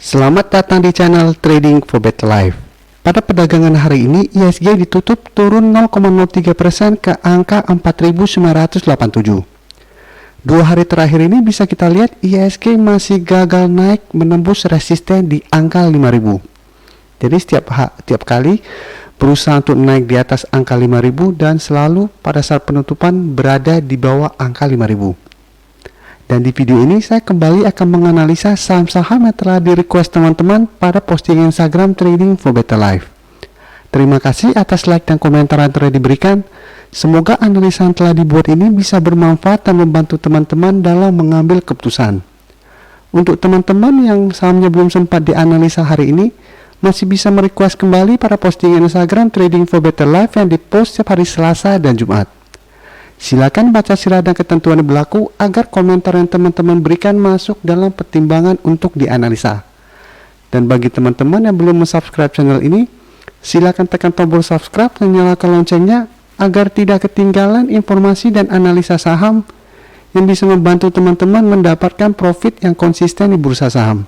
Selamat datang di channel Trading for Better Life. Pada perdagangan hari ini, IHSG ditutup turun 0,03% ke angka 4.987. Dua hari terakhir ini bisa kita lihat IHSG masih gagal naik menembus resisten di angka 5.000. Jadi setiap kali berusaha untuk naik di atas angka 5.000 dan selalu pada saat penutupan berada di bawah angka 5.000. Dan di video ini saya kembali akan menganalisa saham-saham yang telah di-request teman-teman pada postingan Instagram Trading for Better Life. Terima kasih atas like dan komentar yang telah diberikan. Semoga analisa yang telah dibuat ini bisa bermanfaat dan membantu teman-teman dalam mengambil keputusan. Untuk teman-teman yang sahamnya belum sempat dianalisa hari ini, masih bisa merequest kembali pada postingan Instagram Trading for Better Life yang dipost setiap hari Selasa dan Jumat. Silakan baca syarat dan ketentuan yang berlaku agar komentar yang teman-teman berikan masuk dalam pertimbangan untuk dianalisa. Dan bagi teman-teman yang belum subscribe channel ini, silakan tekan tombol subscribe dan nyalakan loncengnya agar tidak ketinggalan informasi dan analisa saham yang bisa membantu teman-teman mendapatkan profit yang konsisten di bursa saham.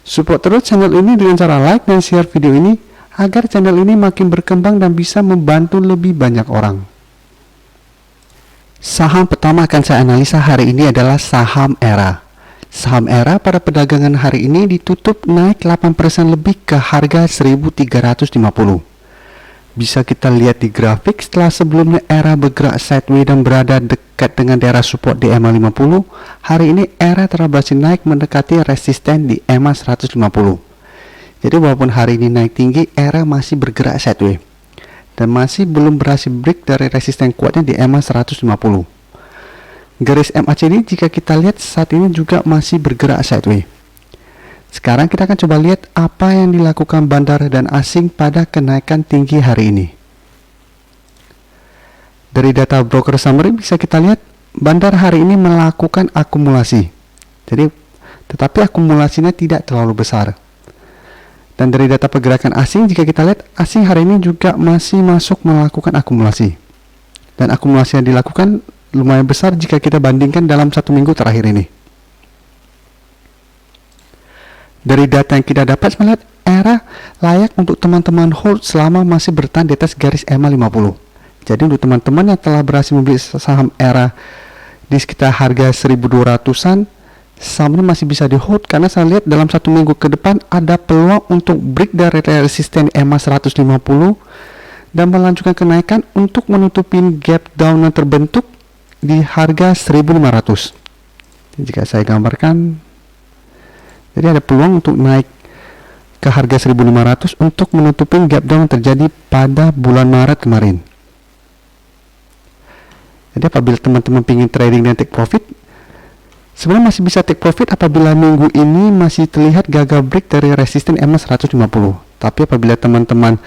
Support terus channel ini dengan cara like dan share video ini agar channel ini makin berkembang dan bisa membantu lebih banyak orang. Saham pertama akan saya analisa hari ini adalah saham ERA. Saham ERA pada perdagangan hari ini ditutup naik 8% lebih ke harga 1.350. Bisa kita lihat di grafik setelah sebelumnya ERA bergerak sideways dan berada dekat dengan daerah support di EMA 50. Hari ini ERA telah berhasil naik mendekati resisten di EMA 150. Jadi walaupun hari ini naik tinggi, ERA masih bergerak sideways dan masih belum berhasil break dari resisten kuatnya di EMA 150. Garis MACD jika kita lihat saat ini juga masih bergerak sideways. Sekarang kita akan coba lihat apa yang dilakukan bandar dan asing pada kenaikan tinggi hari ini. Dari data broker summary bisa kita lihat bandar hari ini melakukan akumulasi. Tetapi akumulasinya tidak terlalu besar. Dan dari data pergerakan asing, jika kita lihat asing hari ini juga masih masuk melakukan akumulasi. Dan akumulasi yang dilakukan lumayan besar jika kita bandingkan dalam 1 minggu terakhir ini. Dari data yang kita dapat melihat ERA layak untuk teman-teman hold selama masih bertahan di atas garis EMA 50. Jadi untuk teman-teman yang telah berhasil membeli saham ERA di sekitar harga 1.200-an, sahamnya masih bisa di hold karena saya lihat dalam 1 minggu ke depan ada peluang untuk break dari resisten EMA 150 dan melanjutkan kenaikan untuk menutupin gap down yang terbentuk di harga 1.500. Jika saya gambarkan, jadi ada peluang untuk naik ke harga 1.500 untuk menutupin gap down yang terjadi pada bulan Maret kemarin. Jadi apabila teman-teman ingin trading dan take profit, sebenarnya masih bisa take profit apabila minggu ini masih terlihat gagal break dari resisten EMA 150. Tapi apabila teman-teman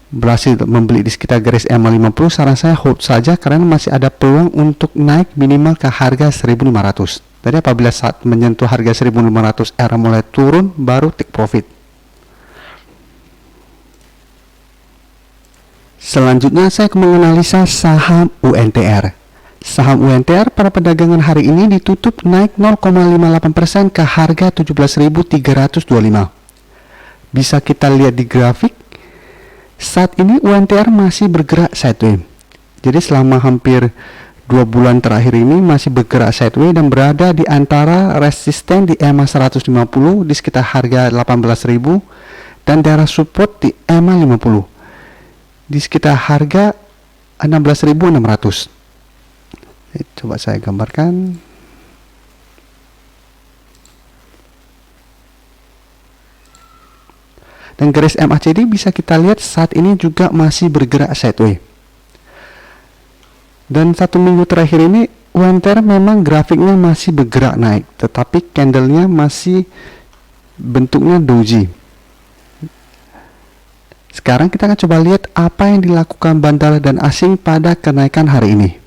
berhasil membeli di sekitar garis EMA 50, saran saya hold saja karena masih ada peluang untuk naik minimal ke harga 1.500. Jadi apabila saat menyentuh harga 1.500 ERA mulai turun, baru take profit. Selanjutnya saya akan menganalisa saham UNTR. Saham UNTR pada perdagangan hari ini ditutup naik 0,58% ke harga 17.325. Bisa kita lihat di grafik, saat ini UNTR masih bergerak sideways. Jadi selama hampir 2 bulan terakhir ini masih bergerak sideways dan berada di antara resisten di EMA 150 di sekitar harga 18.000 dan daerah support di EMA 50 di sekitar harga 16.600. Coba saya gambarkan. Dan garis MACD bisa kita lihat saat ini juga masih bergerak sideways. Dan 1 minggu terakhir ini UNTR memang grafiknya masih bergerak naik, tetapi candlenya masih bentuknya doji. Sekarang kita akan coba lihat apa yang dilakukan bandar dan asing pada kenaikan hari ini.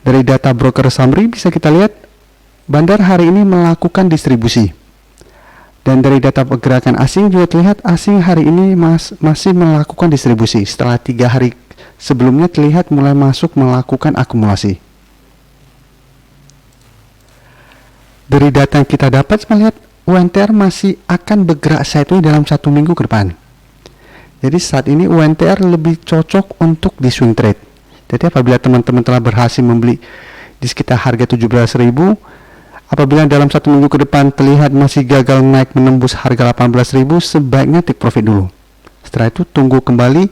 Dari data broker summary bisa kita lihat bandar hari ini melakukan distribusi. Dan dari data pergerakan asing juga terlihat asing hari ini masih melakukan distribusi setelah 3 hari sebelumnya terlihat mulai masuk melakukan akumulasi. Dari data yang kita dapat melihat UNTR masih akan bergerak sideways dalam 1 minggu ke depan. Jadi saat ini UNTR lebih cocok untuk di swing trade. Jadi apabila teman-teman telah berhasil membeli di sekitar harga 17.000, apabila dalam 1 minggu ke depan terlihat masih gagal naik menembus harga 18.000, sebaiknya take profit dulu. Setelah itu tunggu kembali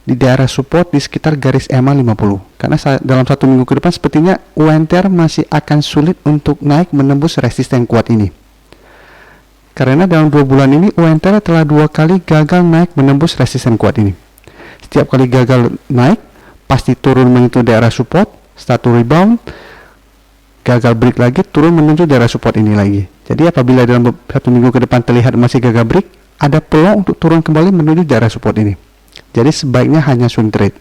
di daerah support di sekitar garis EMA 50. Karena dalam 1 minggu ke depan sepertinya UNTR masih akan sulit untuk naik menembus resisten kuat ini. Karena dalam 2 bulan ini UNTR telah 2 kali gagal naik menembus resisten kuat ini. Setiap kali gagal naik pasti turun menyentuh daerah support, start to rebound, gagal break lagi, turun menuju daerah support ini lagi. Jadi apabila dalam 1 minggu ke depan terlihat masih gagal break, ada peluang untuk turun kembali menuju daerah support ini. Jadi sebaiknya hanya swing trade.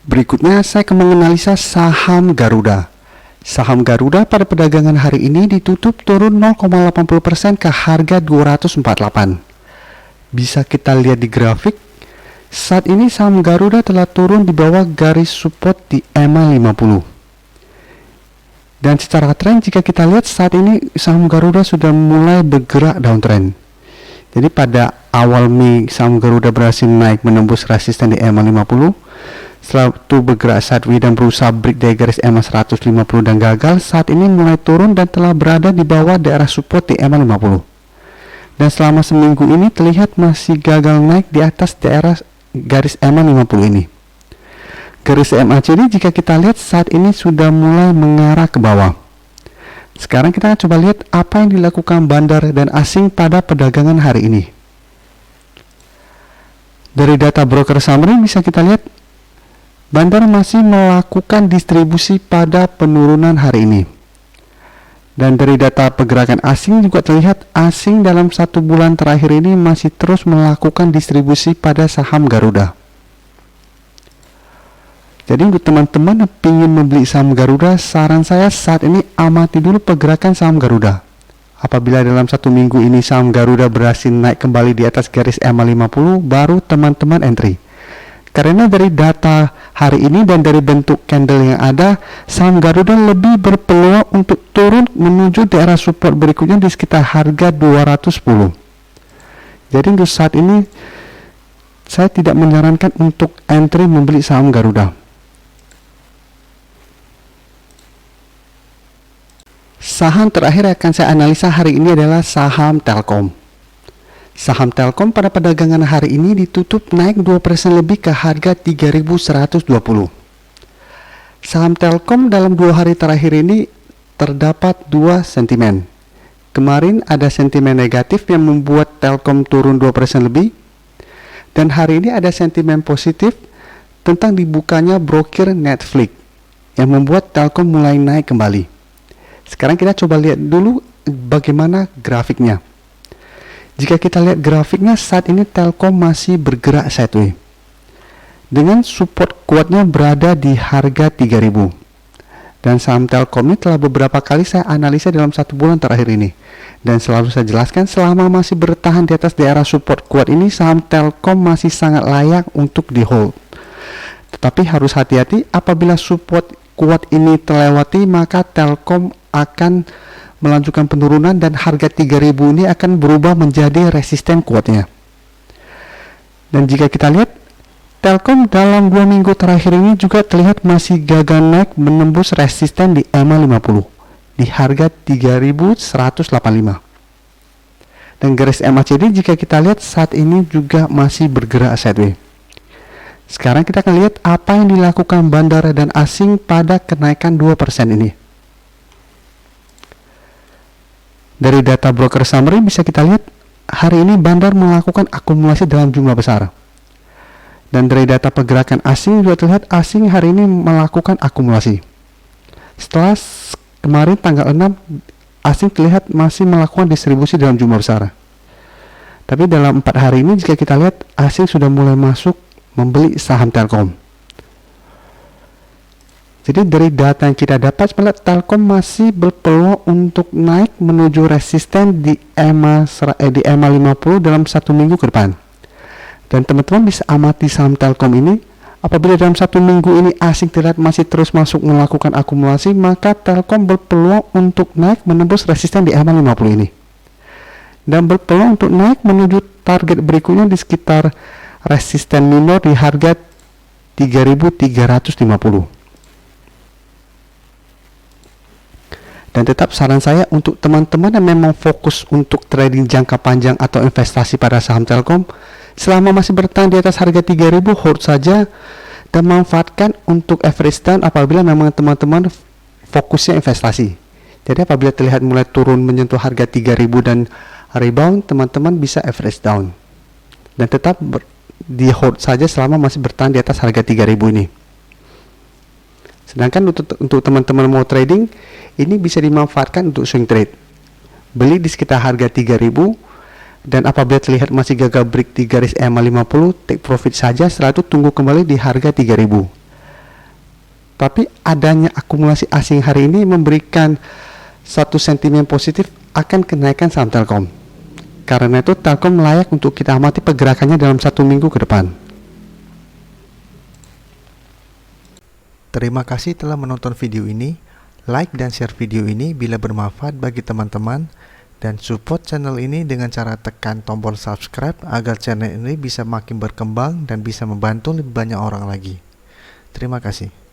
Berikutnya saya akan menganalisa saham Garuda. Saham Garuda pada perdagangan hari ini ditutup turun 0,80% ke harga 248. Bisa kita lihat di grafik, saat ini saham Garuda telah turun di bawah garis support di EMA 50. Dan secara tren jika kita lihat saat ini saham Garuda sudah mulai bergerak downtrend. Jadi pada awal Mei saham Garuda berhasil naik menembus resisten di EMA 50. Setelah itu bergerak sideways dan berusaha break dari garis EMA 150 dan gagal. Saat ini mulai turun dan telah berada di bawah daerah support di EMA 50. Dan selama seminggu ini terlihat masih gagal naik di atas daerah garis EMA 50 ini. Garis MACD jika kita lihat saat ini sudah mulai mengarah ke bawah. Sekarang kita akan coba lihat apa yang dilakukan bandar dan asing pada perdagangan hari ini. Dari data broker summary bisa kita lihat bandar masih melakukan distribusi pada penurunan hari ini. Dan dari data pergerakan asing juga terlihat asing dalam 1 bulan terakhir ini masih terus melakukan distribusi pada saham Garuda. Jadi untuk teman-teman yang ingin membeli saham Garuda, saran saya saat ini amati dulu pergerakan saham Garuda. Apabila dalam 1 minggu ini saham Garuda berhasil naik kembali di atas garis EMA 50, baru teman-teman entry. Karena dari data hari ini dan dari bentuk candle yang ada, saham Garuda lebih berpeluang untuk turun menuju daerah support berikutnya di sekitar harga 210. Jadi untuk saat ini saya tidak menyarankan untuk entry membeli saham Garuda. Saham terakhir yang akan saya analisa hari ini adalah saham Telkom. Saham Telkom pada perdagangan hari ini ditutup naik 2% lebih ke harga 3.120. Saham Telkom dalam 2 hari terakhir ini terdapat 2 sentimen. Kemarin ada sentimen negatif yang membuat Telkom turun 2% lebih. Dan hari ini ada sentimen positif tentang dibukanya broker Netflix yang membuat Telkom mulai naik kembali. Sekarang kita coba lihat dulu bagaimana grafiknya. Jika kita lihat grafiknya saat ini Telkom masih bergerak sideways. Dengan support kuatnya berada di harga 3.000. Dan saham Telkom ini telah beberapa kali saya analisa dalam 1 bulan terakhir ini. Dan selalu saya jelaskan selama masih bertahan di atas daerah support kuat ini saham Telkom masih sangat layak untuk di hold. Tetapi harus hati-hati apabila support kuat ini terlewati maka Telkom akan melanjutkan penurunan dan harga 3.000 ini akan berubah menjadi resisten kuatnya. Dan jika kita lihat Telkom dalam 2 minggu terakhir ini juga terlihat masih gagal naik menembus resisten di EMA 50 di harga 3.185. Dan garis MACD jika kita lihat saat ini juga masih bergerak sideways. Sekarang kita akan lihat apa yang dilakukan bandara dan asing pada kenaikan 2% ini. Dari data broker summary bisa kita lihat hari ini bandar melakukan akumulasi dalam jumlah besar. Dan dari data pergerakan asing juga terlihat asing hari ini melakukan akumulasi. Setelah kemarin tanggal 6 asing terlihat masih melakukan distribusi dalam jumlah besar. Tapi dalam 4 hari ini jika kita lihat asing sudah mulai masuk membeli saham Telkom. Jadi dari data yang kita dapat melihat Telkom masih berpeluang untuk naik menuju resisten di EMA 50 dalam 1 minggu ke depan. Dan teman-teman bisa amati saham Telkom ini Apabila dalam 1 minggu ini asing terlihat masih terus masuk melakukan akumulasi, maka Telkom berpeluang untuk naik menembus resisten di EMA 50 ini. Dan berpeluang untuk naik menuju target berikutnya di sekitar resisten minor di harga 3.350. Dan tetap saran saya untuk teman-teman yang memang fokus untuk trading jangka panjang atau investasi pada saham Telkom, selama masih bertahan di atas harga 3.000, hold saja dan manfaatkan untuk average down apabila memang teman-teman fokusnya investasi. Jadi apabila terlihat mulai turun menyentuh harga 3.000 dan rebound, teman-teman bisa average down. Dan tetap di hold saja selama masih bertahan di atas harga 3.000 ini. Sedangkan untuk teman-teman mau trading, ini bisa dimanfaatkan untuk swing trade. Beli di sekitar harga 3.000 dan apabila terlihat masih gagal break di garis EMA 50, take profit saja, setelah itu tunggu kembali di harga 3.000. Tapi adanya akumulasi asing hari ini memberikan satu sentimen positif akan kenaikan saham Telkom. Karena itu Telkom layak untuk kita amati pergerakannya dalam 1 minggu ke depan. Terima kasih telah menonton video ini. Like dan share video ini bila bermanfaat bagi teman-teman, dan support channel ini dengan cara tekan tombol subscribe agar channel ini bisa makin berkembang dan bisa membantu lebih banyak orang lagi. Terima kasih.